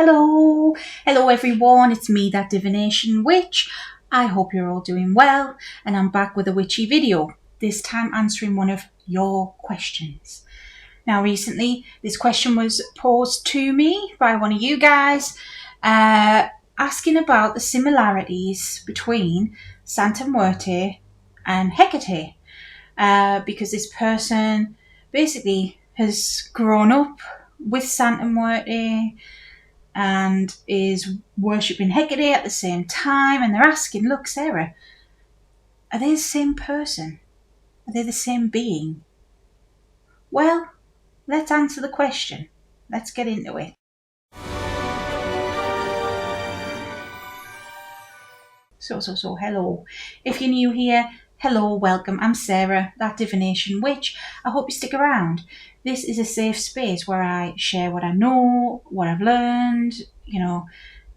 Hello everyone, it's me, that divination witch. I hope you're all doing well, and I'm back with a witchy video, this time answering one of your questions. Now recently, this question was posed to me by one of you guys, asking about the similarities between Santa Muerte and Hecate, because this person basically has grown up with Santa Muerte and is worshipping Hecate at the same time, and they're asking, look, Sarah, are they the same person? Are they the same being? Well, let's answer the question. Let's get into it. So, hello. If you're new here, hello, welcome. I'm Sarah, that divination witch. I hope you stick around. This is a safe space where I share what I know, what I've learned,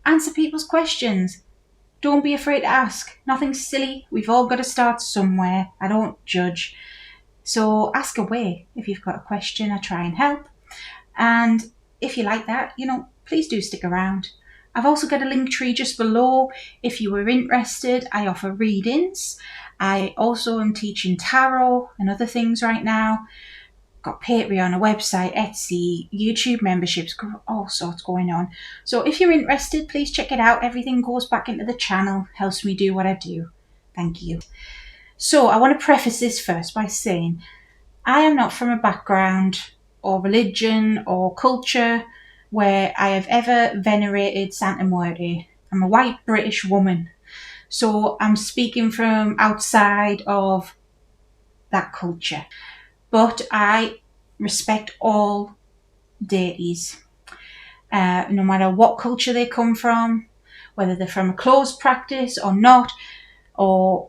answer people's questions. Don't be afraid to ask. Nothing's silly. We've all got to start somewhere. I don't judge. So ask away. If you've got a question, I try and help. And if you like that, please do stick around. I've also got a link tree just below. If you were interested, I offer readings. I also am teaching tarot and other things right now. Got Patreon, a website, Etsy, YouTube memberships, all sorts going on. So if you're interested, please check it out. Everything goes back into the channel, helps me do what I do. Thank you. So I want to preface this first by saying I am not from a background or religion or culture where I have ever venerated Santa Muerte. I'm a white British woman, so I'm speaking from outside of that culture. But I respect all deities, no matter what culture they come from, whether they're from a closed practice or not, or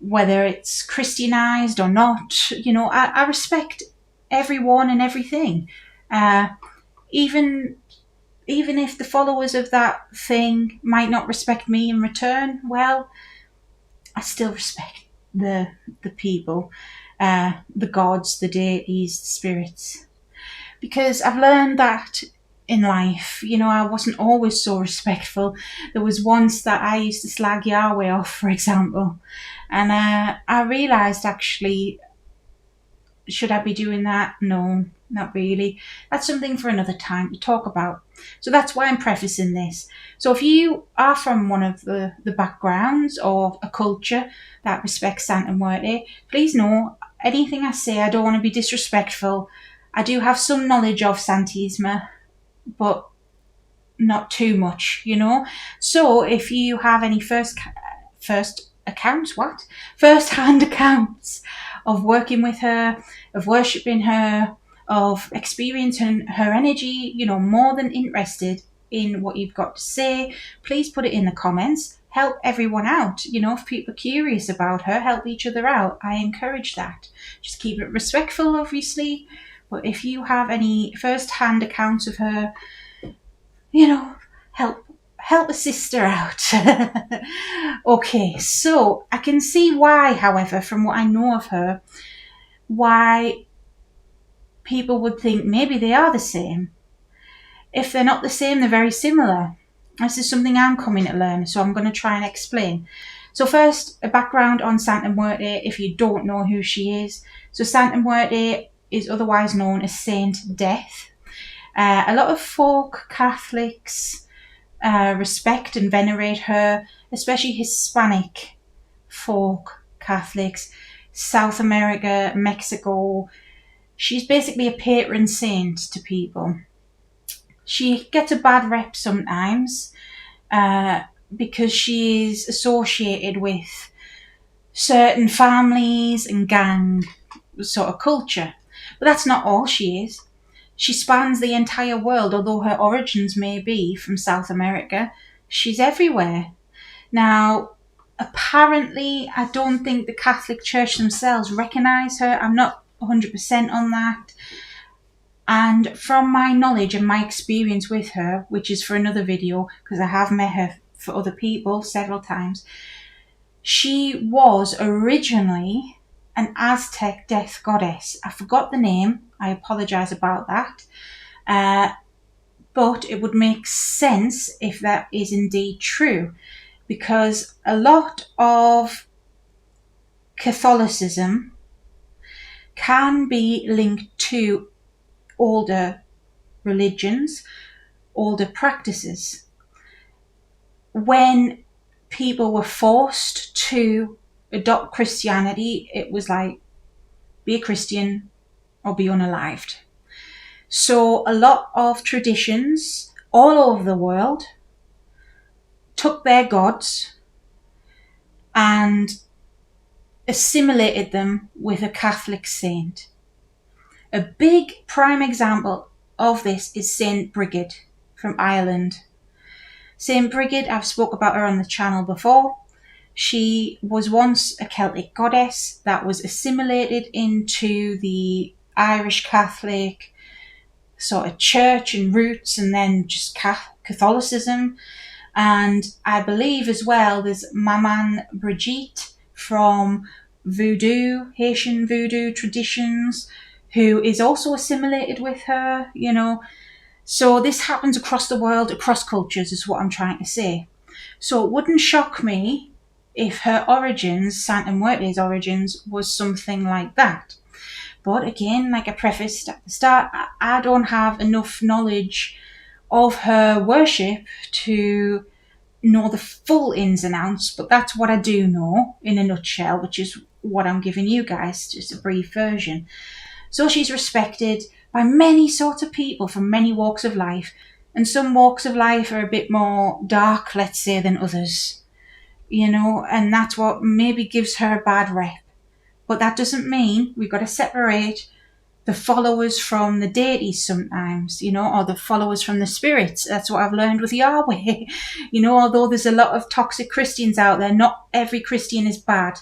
whether it's Christianized or not. I respect everyone and everything. Even if the followers of that thing might not respect me in return, well, I still respect the people. The gods, the deities, the spirits. Because I've learned that in life, I wasn't always so respectful. There was once that I used to slag Yahweh off, for example. And I realised, actually, should I be doing that? No, not really. That's something for another time to talk about. So that's why I'm prefacing this. So if you are from one of the backgrounds or a culture that respects Santa Muerte, please know anything I say, I don't want to be disrespectful. I do have some knowledge of Santisma, but not too much, So if you have any first-hand accounts of working with her, of worshipping her, of experiencing her energy, more than interested in what you've got to say, please put it in the comments. Help everyone out. If people are curious about her, help each other out. I encourage that. Just keep it respectful, obviously. But if you have any first-hand accounts of her, help a sister out. Okay, so I can see why, however, from what I know of her, why people would think maybe they are the same. If they're not the same, they're very similar. This is something I'm coming to learn, so I'm going to try and explain. So first, a background on Santa Muerte, if you don't know who she is. So Santa Muerte is otherwise known as Saint Death. A lot of folk Catholics respect and venerate her, especially Hispanic folk Catholics, South America, Mexico. She's basically a patron saint to people. She gets a bad rep sometimes because she is associated with certain families and gang sort of culture. But that's not all she is. She spans the entire world, although her origins may be from South America. She's everywhere. Now, apparently, I don't think the Catholic Church themselves recognise her. I'm not 100% on that. And from my knowledge and my experience with her, which is for another video, because I have met her for other people several times, she was originally an Aztec death goddess. I forgot the name. I apologise about that. but it would make sense if that is indeed true, because a lot of Catholicism can be linked to older religions, older practices. When people were forced to adopt Christianity, it was like, be a Christian or be unalived. So a lot of traditions all over the world took their gods and assimilated them with a Catholic saint. A big prime example of this is Saint Brigid from Ireland. Saint Brigid, I've spoke about her on the channel before. She was once a Celtic goddess that was assimilated into the Irish Catholic sort of church and roots, and then just Catholicism. And I believe as well there's Maman Brigitte from voodoo, Haitian voodoo traditions, who is also assimilated with her, you know. So this happens across the world, across cultures, is what I'm trying to say. So it wouldn't shock me if her origins, Santa Muerte's origins, was something like that. But again, like I prefaced at the start, I don't have enough knowledge of her worship to know the full ins and outs, but that's what I do know in a nutshell, which is what I'm giving you guys, just a brief version. So she's respected by many sorts of people from many walks of life, and some walks of life are a bit more dark, let's say, than others, you know, and that's what maybe gives her a bad rep. But that doesn't mean we've got to separate the followers from the deities sometimes, you know, or the followers from the spirits. That's what I've learned with Yahweh. You know, although there's a lot of toxic Christians out there, not every Christian is bad.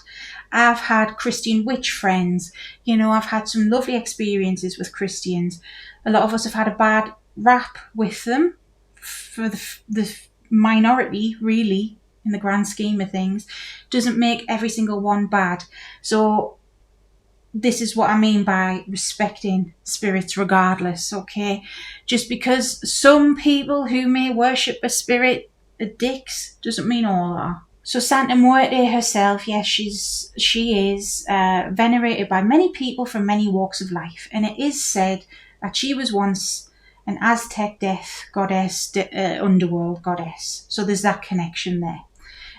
I've had Christian witch friends. You know, I've had some lovely experiences with Christians. A lot of us have had a bad rap with them for the minority, really, in the grand scheme of things. Doesn't make every single one bad. So this is what I mean by respecting spirits regardless, okay? Just because some people who may worship a spirit are dicks doesn't mean all are. So Santa Muerte herself, yes, she is venerated by many people from many walks of life. And it is said that she was once an Aztec death goddess, underworld goddess. So there's that connection there.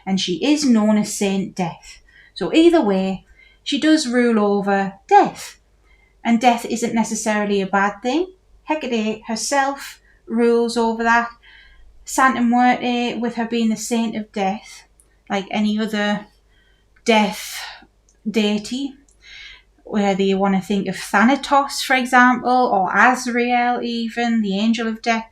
And she is known as Saint Death. So either way, she does rule over death. And death isn't necessarily a bad thing. Hecate herself rules over that. Santa Muerte, with her being the saint of death, like any other death deity, whether you want to think of Thanatos, for example, or Azrael even, the angel of death,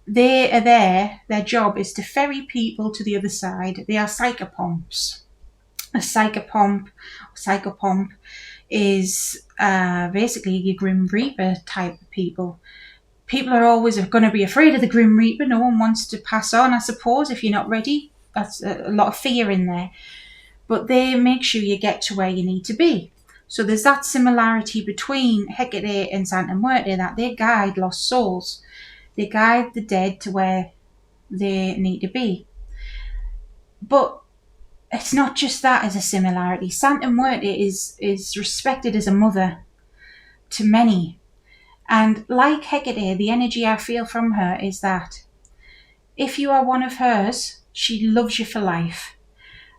they are there. Their job is to ferry people to the other side. They are psychopomps. A psychopomp is basically your Grim Reaper type of people. People are always going to be afraid of the Grim Reaper. No one wants to pass on, I suppose, if you're not ready. That's a lot of fear in there. But they make sure you get to where you need to be. So there's that similarity between Hecate and Santa Muerte, that they guide lost souls. They guide the dead to where they need to be. But it's not just that as a similarity. Santa Muerte is respected as a mother to many. And like Hecate, the energy I feel from her is that if you are one of hers, she loves you for life.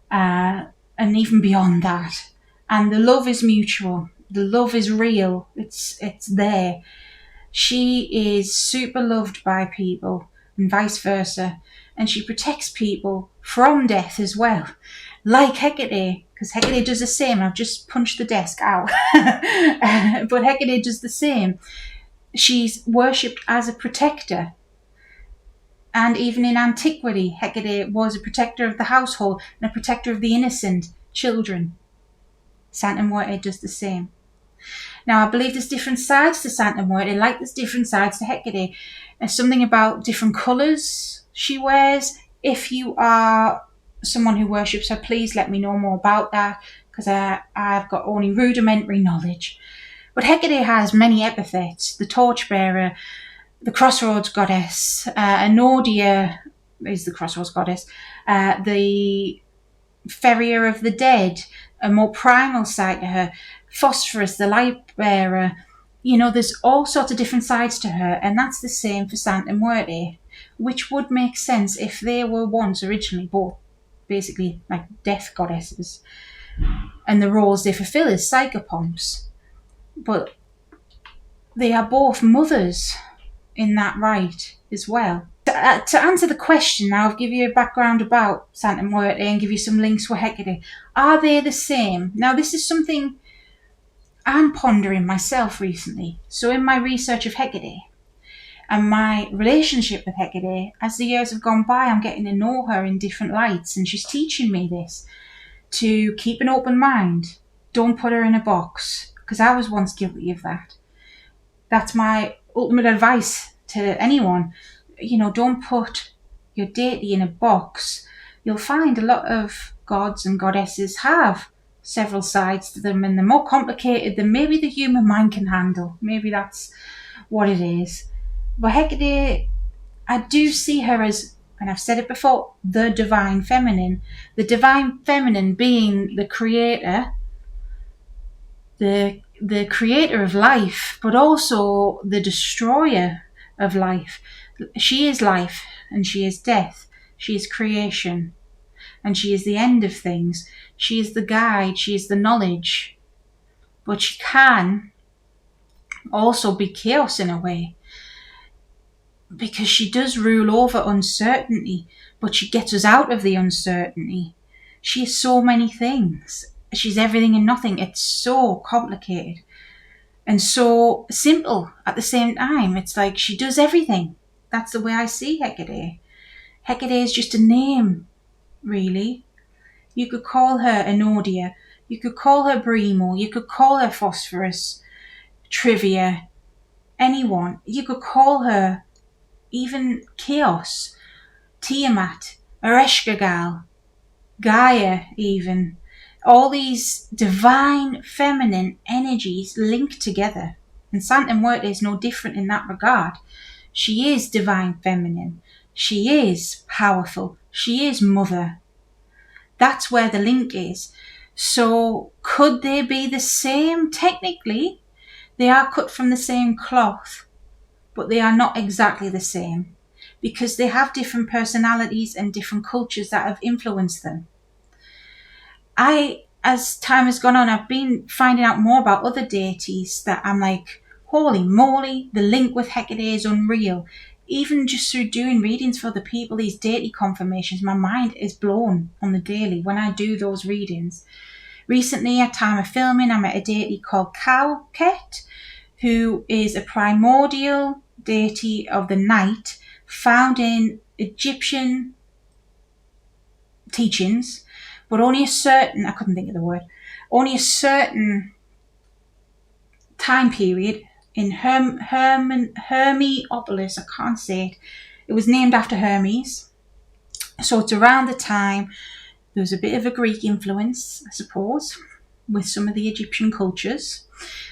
And even beyond that. And the love is mutual. The love is real. It's there. She is super loved by people and vice versa. And she protects people from death as well. Like Hecate, because Hecate does the same. I've just punched the desk out. But Hecate does the same. She's worshipped as a protector. And even in antiquity, Hecate was a protector of the household and a protector of the innocent children. Santa Muerte does the same. Now, I believe there's different sides to Santa Muerte, like there's different sides to Hecate. There's something about different colours she wears. If you are someone who worships her, please let me know more about that, because I've got only rudimentary knowledge. But Hecate has many epithets: the torchbearer, the crossroads goddess. Enodia is the crossroads goddess. The ferrier of the dead, a more primal side to her. Phosphorus, the light bearer. There's all sorts of different sides to her, and that's the same for Santa Muerte, which would make sense if they were once originally both basically like death goddesses, and the roles they fulfill as psychopomps. But they are both mothers in that right as well. To answer the question now, I'll give you a background about Santa Muerte and give you some links with Hecate. Are they the same? Now, this is something I'm pondering myself recently. So in my research of Hecate and my relationship with Hecate, as the years have gone by, I'm getting to know her in different lights, and she's teaching me this, to keep an open mind. Don't put her in a box, because I was once guilty of that. That's my ultimate advice to anyone. Don't put your deity in a box. You'll find a lot of gods and goddesses have several sides to them, and they're more complicated than maybe the human mind can handle. Maybe that's what it is. But Hecate, I do see her as, and I've said it before, the divine feminine. The divine feminine being the creator, the creator of life, but also the destroyer of life. She is life and she is death. She is creation and she is the end of things. She is the guide, she is the knowledge. But she can also be chaos in a way, because she does rule over uncertainty, but she gets us out of the uncertainty. She is so many things. She's everything and nothing. It's so complicated and so simple at the same time. It's like she does everything. That's the way I see Hecate. Hecate is just a name, really. You could call her Enodia. You could call her Brimo. You could call her Phosphorus, Trivia, anyone. You could call her even Chaos, Tiamat, Ereshkigal, Gaia even. All these divine feminine energies linked together. And Santa Muerte is no different in that regard. She is divine feminine. She is powerful. She is mother. That's where the link is. So could they be the same? Technically, they are cut from the same cloth, but they are not exactly the same, because they have different personalities and different cultures that have influenced them. As time has gone on, I've been finding out more about other deities that I'm like, holy moly, the link with Hecate is unreal. Even just through doing readings for other people, these deity confirmations, my mind is blown on the daily when I do those readings. Recently, at time of filming, I met a deity called Hecate, who is a primordial deity of the night found in Egyptian teachings, but only a certain time period in Hermopolis, I can't say it. It was named after Hermes. So it's around the time there was a bit of a Greek influence, I suppose, with some of the Egyptian cultures,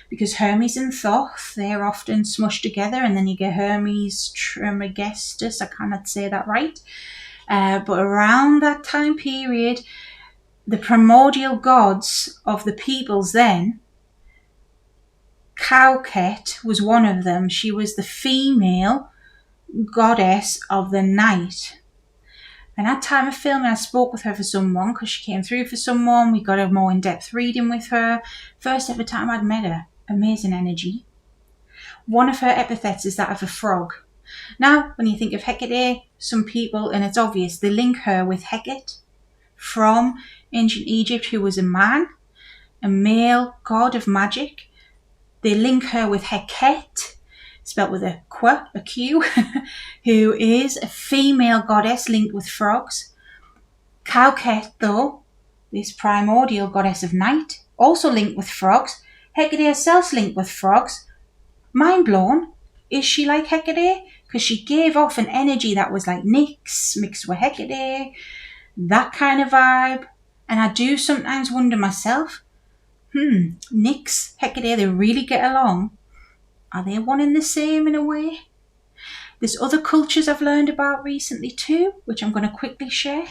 because Hermes and Thoth, they're often smushed together, and then you get Hermes Trismegistus, I cannot say that right. But around that time period, the primordial gods of the peoples then, Hecate was one of them. She was the female goddess of the night. And at time of filming, I spoke with her for someone, because she came through for someone. We got a more in-depth reading with her. First ever time I'd met her. Amazing energy. One of her epithets is that of a frog. Now, when you think of Hecate, some people, and it's obvious, they link her with Hecate from ancient Egypt, who was a man, a male god of magic. They link her with Hecate, spelt with a Q, who is a female goddess linked with frogs. Hecate, though, this primordial goddess of night, also linked with frogs. Hecate herself linked with frogs. Mind blown. Is she like Hecate? Because she gave off an energy that was like Nyx mixed with Hecate, that kind of vibe. And I do sometimes wonder myself, Nyx, Hecate, they really get along. Are they one and the same in a way? There's other cultures I've learned about recently too, which I'm going to quickly share.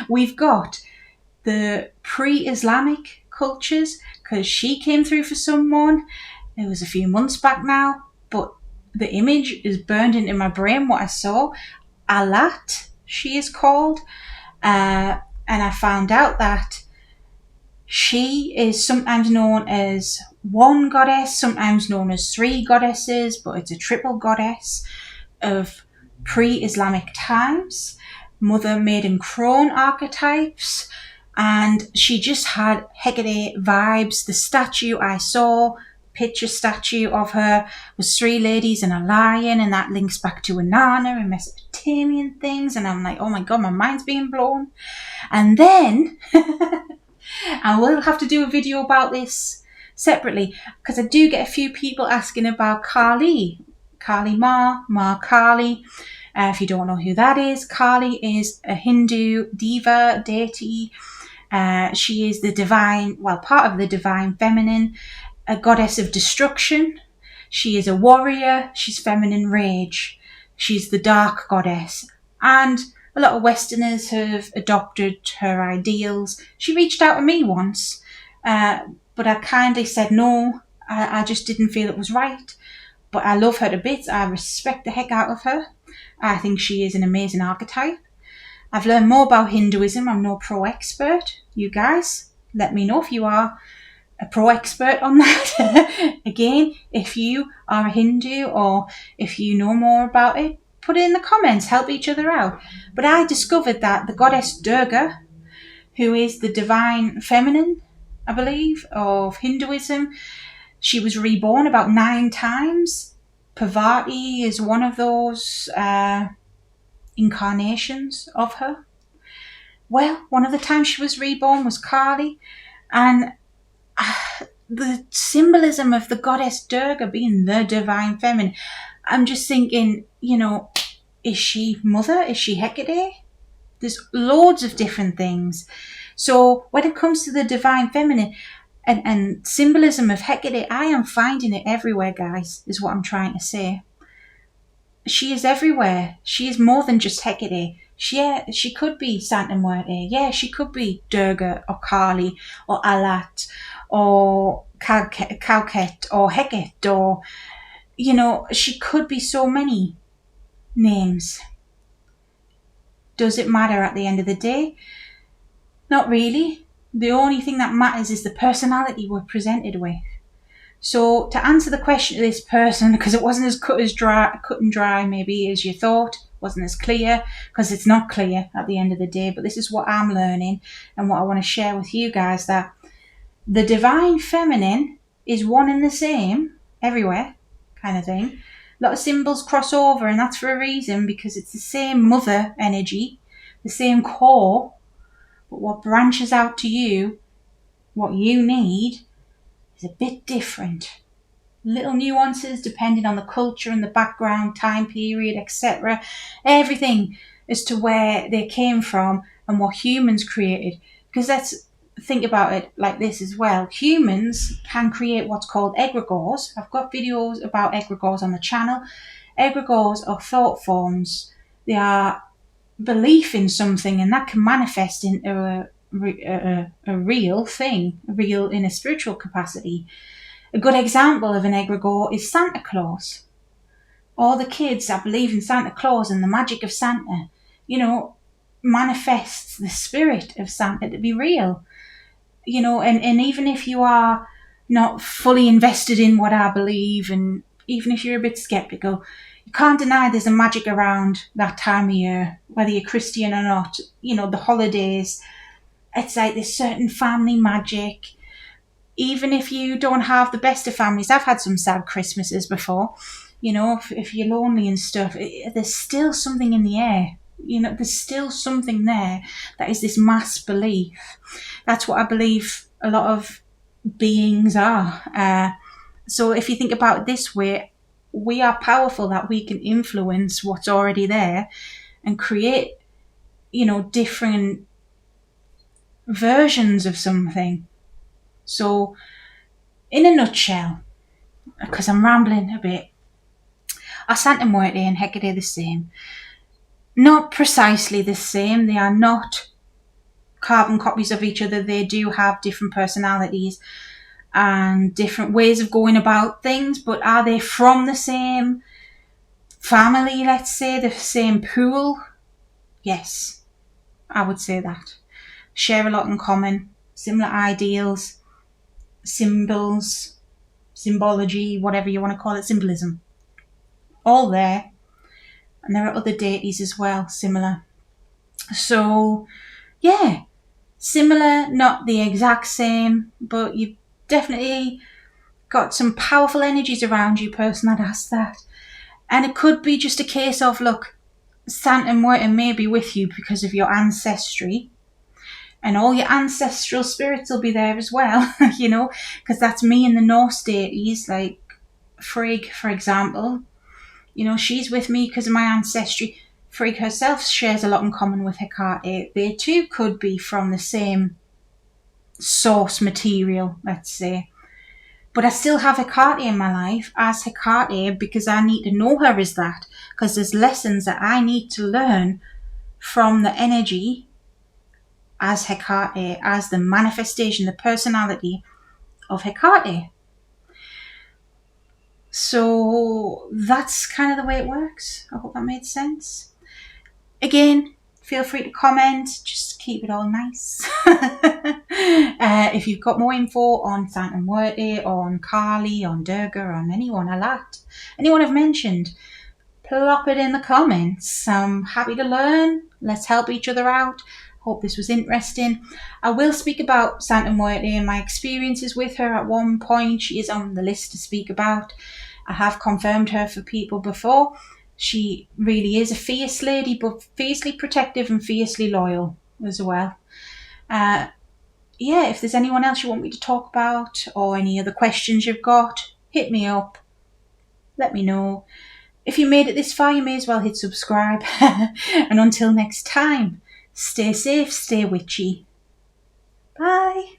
We've got the pre-Islamic cultures, because she came through for someone. It was a few months back now, but the image is burned into my brain, what I saw. Alat, she is called. And I found out that she is sometimes known as one goddess, sometimes known as three goddesses, but it's a triple goddess of pre-Islamic times, mother, maiden, crone archetypes, and she just had Hecate vibes. The statue I saw, picture statue of her, was three ladies and a lion, and that links back to Inanna and Mesopotamian things, and I'm like, oh my god, my mind's being blown. And then I will have to do a video about this separately, because I do get a few people asking about Kali. Kali Ma Kali. If you don't know who that is, Kali is a Hindu diva, deity. She is the divine, well, part of the divine feminine, a goddess of destruction. She is a warrior. She's feminine rage. She's the dark goddess. And a lot of Westerners have adopted her ideals. She reached out to me once, but I kindly said no. I just didn't feel it was right. But I love her to bits. I respect the heck out of her. I think she is an amazing archetype. I've learned more about Hinduism. I'm no pro-expert. You guys, let me know if you are a pro-expert on that. Again, if you are a Hindu or if you know more about it, put it in the comments. Help each other out. But I discovered that the goddess Durga, who is the divine feminine, I believe, of Hinduism, she was reborn about 9 times. Parvati is one of those incarnations of her. Well, one of the times she was reborn was Kali, and the symbolism of the goddess Durga being the divine feminine, I'm just thinking, is she mother? Is she Hecate? There's loads of different things. So when it comes to the divine feminine and symbolism of Hecate, I am finding it everywhere, guys, is what I'm trying to say. She is everywhere. She is more than just Hecate. She could be Santa Muerte. Yeah, she could be Durga or Kali or Alat or Hecate or Hecate, or, she could be so many names. Does it matter at the end of the day? Not really. The only thing that matters is the personality we're presented with. So to answer the question to this person, because it wasn't as cut and dry maybe as you thought, wasn't as clear, because it's not clear at the end of the day, but this is what I'm learning and what I want to share with you guys, that the divine feminine is one and the same everywhere, kind of thing. A lot of symbols cross over, and that's for a reason, because it's the same mother energy, the same core, but what branches out to you, what you need, is a bit different. Little nuances depending on the culture and the background, time period, etc. Everything as to where they came from and what humans created. Because let's think about it like this as well. Humans can create what's called egregores. I've got videos about egregores on the channel. Egregores are thought forms. They are belief in something, and that can manifest into a real thing, real in a spiritual capacity. A good example of an egregore is Santa Claus. All the kids that believe in Santa Claus and the magic of Santa, manifests the spirit of Santa to be real. And even if you are not fully invested in what I believe, and even if you're a bit skeptical, you can't deny there's a magic around that time of year, whether you're Christian or not. The holidays, it's like this certain family magic. Even if you don't have the best of families, I've had some sad Christmases before, if you're lonely and stuff, there's still something in the air. There's still something there that is this mass belief. That's what I believe a lot of beings are. So if you think about it this way, we are powerful, that we can influence what's already there and create, different versions of something. So in a nutshell, because I'm rambling a bit, Are Santa Muerte and Hecate the same? Not precisely the same. They are not carbon copies of each other. They do have different personalities and different ways of going about things, but are they from the same family, let's say, the same pool? Yes, I would say that. Share a lot in common, similar ideals, symbols, symbology, whatever you want to call it, symbolism. All there. And there are other deities as well, similar. So, yeah, similar, not the exact same, but you've definitely got some powerful energies around you, person that asked that. And it could be just a case of, look, Santa Muerte may be with you because of your ancestry, and all your ancestral spirits will be there as well, because that's me in the Norse deities, like Frigg, for example. She's with me because of my ancestry. Frigg herself shares a lot in common with Hecate. They too could be from the same source material, let's say. But I still have Hecate in my life as Hecate because I need to know her as that. Because there's lessons that I need to learn from the energy as Hecate, as the manifestation, the personality of Hecate. So that's kind of the way it works. I hope that made sense. Again, feel free to comment. Just keep it all nice. If you've got more info on Santa Muerte, on Kali, on Durga, on anyone I've mentioned, plop it in the comments. I'm happy to learn. Let's help each other out. Hope this was interesting. I will speak about Santa Muerte and my experiences with her at one point. She is on the list to speak about. I have confirmed her for people before. She really is a fierce lady, but fiercely protective and fiercely loyal as well. If there's anyone else you want me to talk about or any other questions you've got, hit me up. Let me know. If you made it this far, you may as well hit subscribe. And until next time, stay safe, stay witchy. Bye.